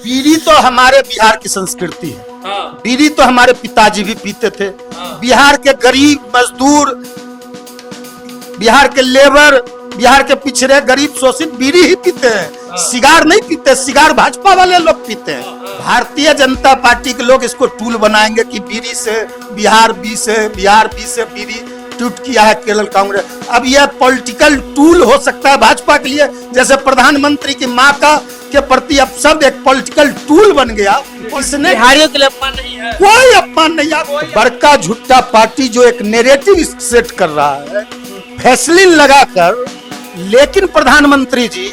बीड़ी तो हमारे बिहार की संस्कृति है। हाँ, बीड़ी तो हमारे पिताजी भी पीते थे। हाँ। बिहार के गरीब मजदूर, बिहार के लेबर, बिहार के पिछड़े गरीब शोषित बीड़ी ही पीते हैं, सिगार नहीं पीते। सिगार भाजपा वाले लोग पीते हैं। भारतीय जनता पार्टी के लोग इसको टूल बनाएंगे कि बीड़ी से बिहार बी से बीड़ी टूट किया है केरल कांग्रेस। अब यह पॉलिटिकल टूल हो सकता है भाजपा के लिए, जैसे प्रधानमंत्री की मां का के प्रति अब सब एक पॉलिटिकल टूल बन गया। इसने बिहारियों के लिए अपमान नहीं है। कोई अपमान नहीं है। बड़का झुट्टा पार्टी जो एक नैरेटिव सेट कर रहा है फैसलिन लगाकर। लेकिन प्रधानमंत्री जी,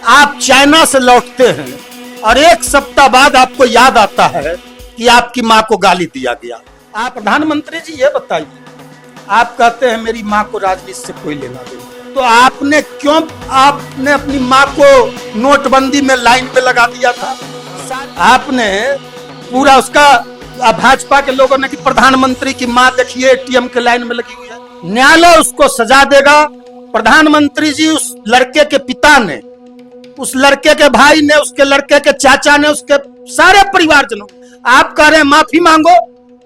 आप चाइना से लौटते हैं और एक सप्ताह बाद आपको याद आता है कि आपकी मां को गाली दिया गया। आप प्रधानमंत्री जी ये बताइए, आप कहते हैं मेरी मां को राजनीति से कोई लेना देना, तो आपने क्यों आपने अपनी मां को नोटबंदी में लाइन पे लगा दिया था? आपने पूरा उसका भाजपा के लोगों ने कि प्रधानमंत्री की मां देखिए एटीएम के लाइन में लगी हुई है। न्यायालय उसको सजा देगा। प्रधानमंत्री जी, उस लड़के के पिता ने, उस लड़के के भाई ने, उसके लड़के के चाचा ने, उसके सारे परिवारजनों, आप कह रहे हैं माफी मांगो।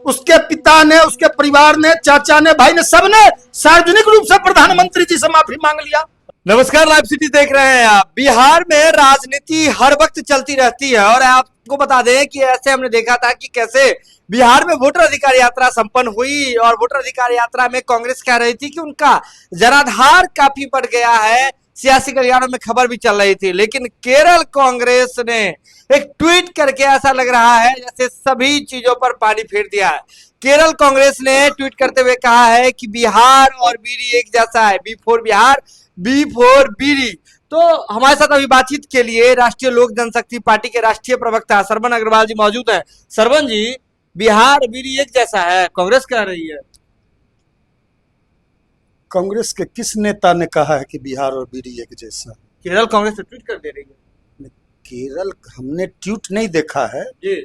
उसके पिता ने, उसके परिवार ने, चाचा ने, भाई ने, सबने सार्वजनिक रूप से प्रधानमंत्री जी से माफी मांग लिया। नमस्कार, लाइव सिटी देख रहे हैं आप। बिहार में राजनीति हर वक्त चलती रहती है और आपको बता दें कि ऐसे हमने देखा था कि कैसे बिहार में वोटर अधिकार यात्रा संपन्न हुई और वोटर अधिकार यात्रा में कांग्रेस कह रही थी कि उनका जनाधार काफी बढ़ गया है। सियासी गलियारों में खबर भी चल रही थी, लेकिन केरल कांग्रेस ने एक ट्वीट करके ऐसा लग रहा है जैसे सभी चीजों पर पानी फेर दिया है। केरल कांग्रेस ने ट्वीट करते हुए कहा है कि बिहार और बीड़ी एक जैसा है, B for Bihar, B for bidi. तो हमारे साथ अभी बातचीत के लिए राष्ट्रीय लोक जनशक्ति पार्टी के राष्ट्रीय प्रवक्ता सरवन अग्रवाल जी मौजूद हैं। सरवन जी, बिहार बीड़ी एक जैसा है कांग्रेस कह रही है। कांग्रेस के किस नेता ने कहा है कि बिहार और बीड़ी एक जैसा? केरल कांग्रेस ट्वीट कर दे रही है। केरल हमने ट्वीट नहीं देखा है जी।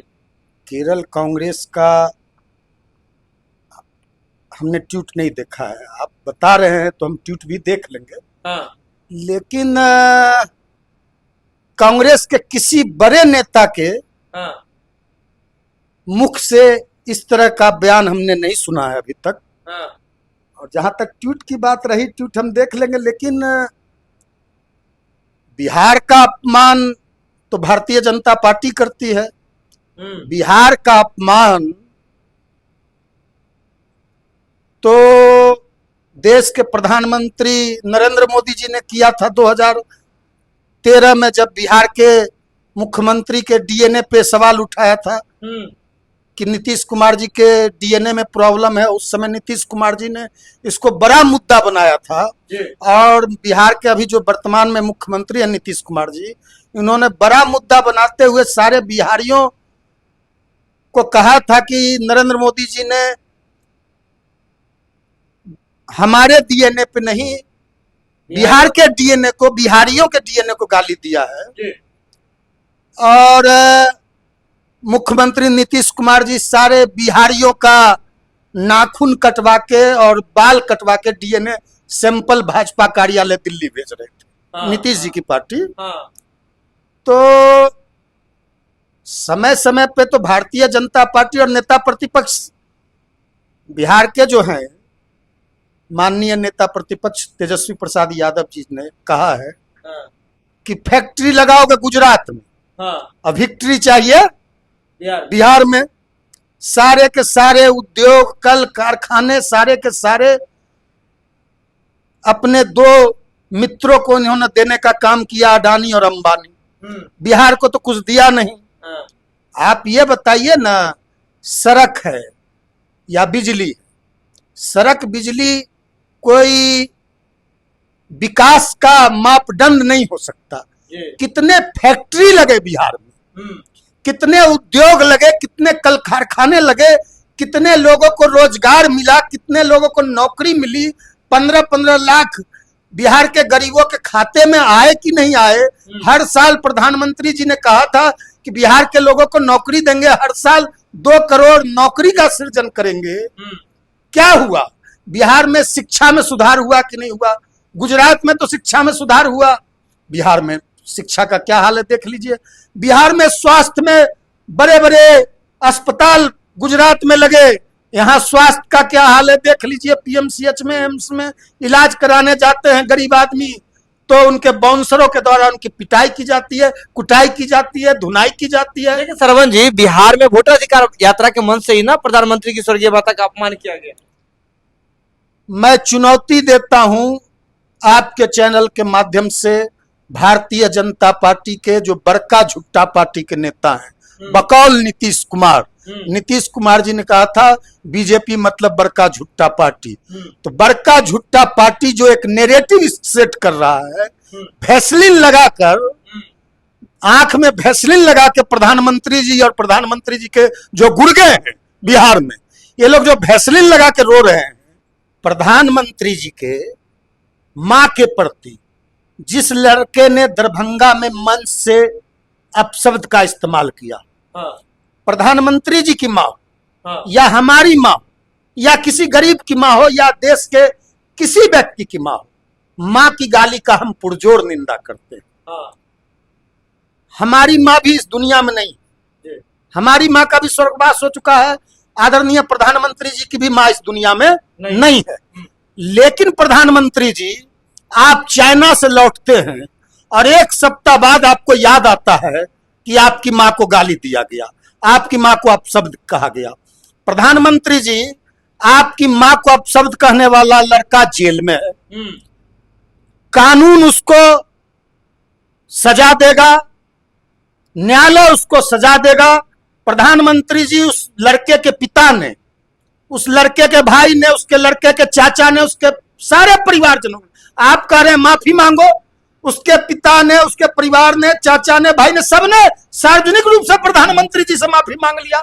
केरल कांग्रेस का हमने ट्वीट नहीं देखा है। आप बता रहे हैं तो हम ट्वीट भी देख लेंगे। हाँ। लेकिन कांग्रेस के किसी बड़े नेता के हाँ। मुख से इस तरह का बयान हमने नहीं सुना है अभी तक। हाँ। और जहां तक ट्वीट की बात रही, ट्वीट हम देख लेंगे। लेकिन बिहार का अपमान तो भारतीय जनता पार्टी करती है। बिहार का अपमान तो देश के प्रधानमंत्री नरेंद्र मोदी जी ने किया था 2013 में, जब बिहार के मुख्यमंत्री के डीएनए पे सवाल उठाया था कि नीतीश कुमार जी के डीएनए में प्रॉब्लम है। उस समय नीतीश कुमार जी ने इसको बड़ा मुद्दा बनाया था। और बिहार के अभी जो वर्तमान में मुख्यमंत्री हैं नीतीश कुमार जी, इन्होंने बड़ा मुद्दा बनाते हुए सारे बिहारियों को कहा था कि नरेंद्र मोदी जी ने हमारे डीएनए पे नहीं, बिहार के डीएनए को, बिहारियों के डीएनए को गाली दिया है। और मुख्यमंत्री नीतीश कुमार जी सारे बिहारियों का नाखून कटवा के और बाल कटवा के डीएनए सैंपल भाजपा कार्यालय दिल्ली भेज रहे थे। नीतीश जी की पार्टी। तो समय समय पे तो भारतीय जनता पार्टी और नेता प्रतिपक्ष बिहार के जो हैं, माननीय नेता प्रतिपक्ष तेजस्वी प्रसाद यादव जी ने कहा है कि फैक्ट्री लगाओगे गुजरात में, अब विक्ट्री चाहिए बिहार में। सारे के सारे उद्योग, कल कारखाने, सारे के सारे अपने दो मित्रों को इन्होंने देने का काम किया, अडानी और अंबानी। बिहार को तो कुछ दिया नहीं। आप ये बताइए ना, सड़क है या बिजली? सड़क बिजली कोई विकास का मापदंड नहीं हो सकता। कितने फैक्ट्री लगे बिहार में, कितने उद्योग लगे, कितने कल कारखाने लगे, कितने लोगों को रोजगार मिला, कितने लोगों को नौकरी मिली। 15-15 लाख बिहार के गरीबों के खाते में आए कि नहीं आए? हर साल प्रधानमंत्री जी ने कहा था कि बिहार के लोगों को नौकरी देंगे, हर साल 2 करोड़ नौकरी का सृजन करेंगे। क्या हुआ? बिहार में शिक्षा में सुधार हुआ कि नहीं हुआ? गुजरात में तो शिक्षा में सुधार हुआ, बिहार में शिक्षा का क्या हाल है देख लीजिए। बिहार में स्वास्थ्य में बड़े बड़े अस्पताल गुजरात में लगे, यहाँ स्वास्थ्य का क्या हाल है देख लीजिए। पीएमसीएच में, एम्स में इलाज कराने जाते हैं गरीब आदमी तो उनके बाउंसरों के द्वारा उनकी पिटाई की जाती है, कुटाई की जाती है, धुनाई की जाती है। लेकिन सरवन जी, बिहार में वोटर अधिकार यात्रा के मंच से ही ना प्रधानमंत्री की स्वर्गीय माता का अपमान किया गया। मैं चुनौती देता हूं आपके चैनल के माध्यम से भारतीय जनता पार्टी के जो बड़का झुट्टा पार्टी के नेता हैं, बकौल नीतीश कुमार। नीतीश कुमार जी ने कहा था बीजेपी मतलब बड़का झुट्टा पार्टी। तो बड़का झुट्टा पार्टी जो एक नैरेटिव सेट कर रहा है, वैसलीन लगाकर, आंख में वैसलीन लगा के प्रधानमंत्री जी और प्रधानमंत्री जी के जो गुर्गे हैं बिहार में, ये लोग जो वैसलीन लगा के रो रहे हैं प्रधानमंत्री जी के मां के प्रति। जिस लड़के ने दरभंगा में मंच से अपशब्द का इस्तेमाल किया, प्रधानमंत्री जी की मां या हमारी मां या किसी गरीब की मां हो या देश के किसी व्यक्ति की मां हो, मां की गाली का हम पुरजोर निंदा करते हैं। हमारी मां भी इस दुनिया में नहीं, हमारी मां का भी स्वर्गवास हो चुका है, आदरणीय प्रधानमंत्री जी की भी मां इस दुनिया में नहीं है। लेकिन प्रधानमंत्री जी आप चाइना से लौटते हैं और एक सप्ताह बाद आपको याद आता है कि आपकी मां को गाली दिया गया, आपकी मां को अपशब्द कहा गया। प्रधानमंत्री जी, आपकी मां को अपशब्द कहने वाला लड़का जेल में है, कानून उसको सजा देगा, न्यायालय उसको सजा देगा। प्रधानमंत्री जी, उस लड़के के पिता ने, उस लड़के के भाई ने, उसके लड़के के चाचा ने, उसके सारे परिवारजनों ने, आप कह रहे हैं माफी मांगो, उसके पिता ने, उसके परिवार ने, चाचा ने, भाई ने, सबने सार्वजनिक रूप से प्रधानमंत्री जी से माफी मांग लिया।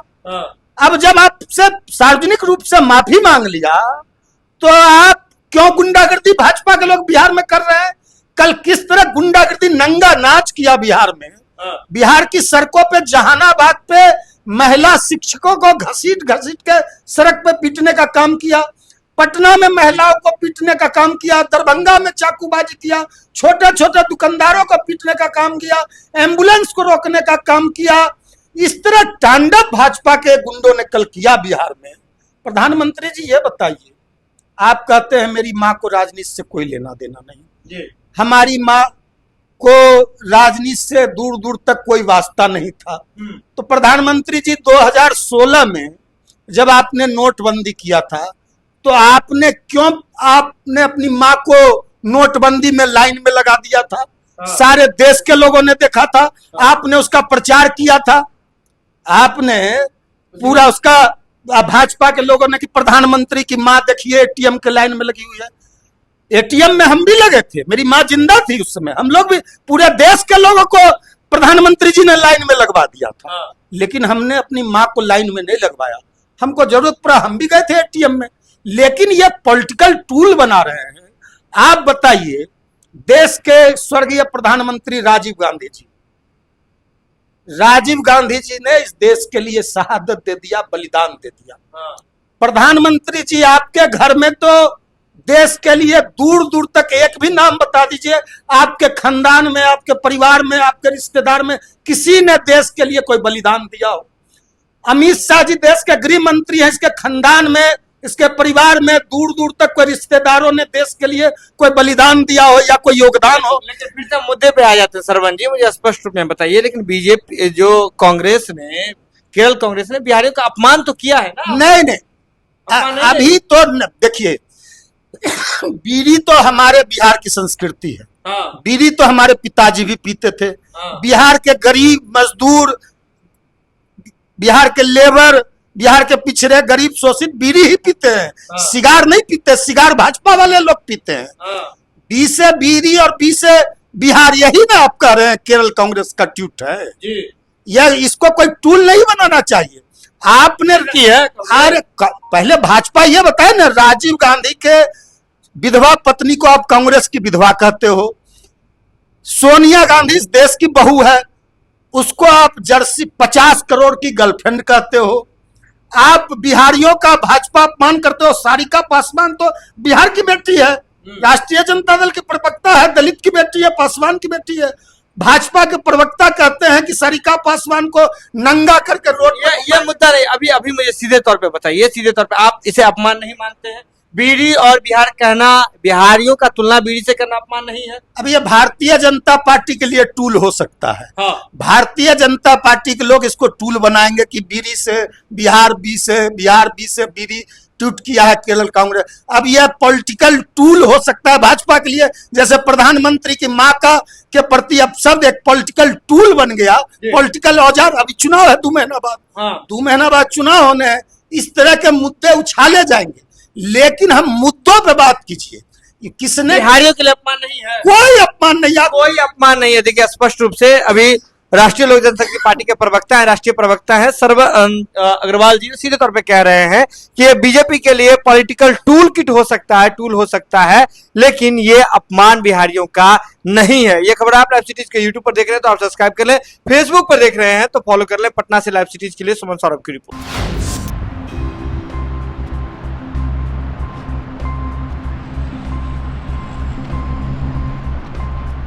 अब जब आपसे सार्वजनिक रूप से माफी मांग लिया तो आप क्यों गुंडागर्दी भाजपा के लोग बिहार में कर रहे हैं? कल किस तरह गुंडागर्दी नंगा नाच किया बिहार में। बिहार की सड़कों पे, जहानाबाद पे महिला शिक्षकों को घसीट घसीट के सड़क पे पीटने का काम किया, पटना में महिलाओं को पीटने का काम किया, दरभंगा में चाकूबाजी किया, छोटे छोटे दुकानदारों को पीटने का काम किया, एम्बुलेंस को रोकने का काम किया। इस तरह तांडव भाजपा के गुंडों ने कल किया बिहार में। प्रधानमंत्री जी, ये बताइए, आप कहते हैं मेरी मां को राजनीति से कोई लेना देना नहीं, हमारी मां को राजनीति से दूर दूर तक कोई वास्ता नहीं था। तो प्रधानमंत्री जी, 2016 में जब आपने नोटबंदी किया था तो आपने अपनी मां को नोटबंदी में लाइन में लगा दिया था? सारे देश के लोगों ने देखा था, आपने उसका प्रचार किया था, आपने पूरा उसका, भाजपा के लोगों ने कि प्रधानमंत्री की मां देखिए एटीएम के लाइन में लगी हुई है। एटीएम में हम भी लगे थे, मेरी मां जिंदा थी उस समय, हम लोग भी, पूरे देश के लोगों को प्रधानमंत्री जी ने लाइन में लगवा दिया था। लेकिन हमने अपनी मां को लाइन में नहीं लगवाया, हमको जरूरत पड़ा हम भी गए थे एटीएम में। लेकिन ये पॉलिटिकल टूल बना रहे हैं। आप बताइए, देश के स्वर्गीय प्रधानमंत्री राजीव गांधी जी ने इस देश के लिए शहादत दे दिया, बलिदान दे दिया। प्रधानमंत्री जी, आपके घर में तो देश के लिए दूर दूर तक एक भी नाम बता दीजिए, आपके खानदान में, आपके परिवार में, आपके रिश्तेदार में किसी ने देश के लिए कोई बलिदान दिया हो? अमित शाह जी देश के गृह मंत्री हैं, इसके खानदान में, इसके परिवार में दूर दूर तक कोई रिश्तेदारों ने देश के लिए कोई बलिदान दिया हो या कोई योगदान हो? लेकिन फिर से मुद्दे पे आ जाते हैं सरवन जी, मुझे स्पष्ट रूप में बताइए। लेकिन बीजेपी जो कांग्रेस ने, केरल कांग्रेस ने बिहारियों का अपमान तो किया है ना? नहीं, अभी तो देखिए, बीड़ी तो हमारे बिहार की संस्कृति है। बीड़ी तो हमारे पिताजी भी पीते थे। बिहार के गरीब मजदूर, बिहार के लेबर, बिहार के पिछड़े गरीब शोषित बीड़ी ही पीते हैं, सिगार नहीं पीते। सिगार भाजपा वाले लोग पीते हैं। बी से बीड़ी और बी से बिहार, यही ना आप कह रहे हैं केरल कांग्रेस का ट्यूट है यह? इसको कोई टूल नहीं बनाना चाहिए आपने की है। अरे पहले भाजपा ये बताए ना, राजीव गांधी के विधवा पत्नी को आप कांग्रेस की विधवा कहते हो। सोनिया गांधी इस देश की बहू है, उसको आप जर्सी 50 करोड़ की गर्लफ्रेंड कहते हो। आप बिहारियों का भाजपा अपमान करते हो। सारिका पासवान तो बिहार की बेटी है, राष्ट्रीय जनता दल की प्रवक्ता है, दलित की बेटी है, पासवान की बेटी है। भाजपा के प्रवक्ता कहते हैं कि सरिता पासवान को नंगा करके रोड ये मुद्दा नहीं, अभी मुझे सीधे तौर पे बताइए, सीधे तौर पे आप इसे अपमान नहीं मानते हैं? बीड़ी और बिहार कहना, बिहारियों का तुलना बीड़ी से करना अपमान नहीं है? अब ये भारतीय जनता पार्टी के लिए टूल हो सकता है। हाँ। भारतीय जनता पार्टी के लोग इसको टूल बनाएंगे कि बीड़ी से बिहार बी से बीड़ी टूट किया है केरल कांग्रेस। अब यह पॉलिटिकल टूल हो सकता है भाजपा के लिए, जैसे प्रधानमंत्री की मां का के प्रति अब शब्द एक पॉलिटिकल टूल बन गया, पॉलिटिकल औजार। अभी चुनाव है 2 महीना बाद, हाँ। 2 महीना बाद चुनाव होने हैं, इस तरह के मुद्दे उछाले जाएंगे। लेकिन हम मुद्दों पे बात कीजिए, किसने, बिहारियों के लिए अपमान नहीं है? कोई अपमान नहीं है, कोई अपमान नहीं है। देखिए स्पष्ट रूप से अभी राष्ट्रीय लोक जनशक्ति पार्टी के प्रवक्ता है, राष्ट्रीय प्रवक्ता है सर्व अग्रवाल जी सीधे तौर पे कह रहे हैं कि ये बीजेपी के लिए पॉलिटिकल टूल किट हो सकता है, टूल हो सकता है, लेकिन ये अपमान बिहारियों का नहीं है। ये खबर आप लाइव सिटीज के यूट्यूब पर देख रहे हैं तो आप सब्सक्राइब कर ले, फेसबुक पर देख रहे हैं तो फॉलो कर ले। पटना से लाइव सिटीज के लिए सुमन सौरभ की रिपोर्ट।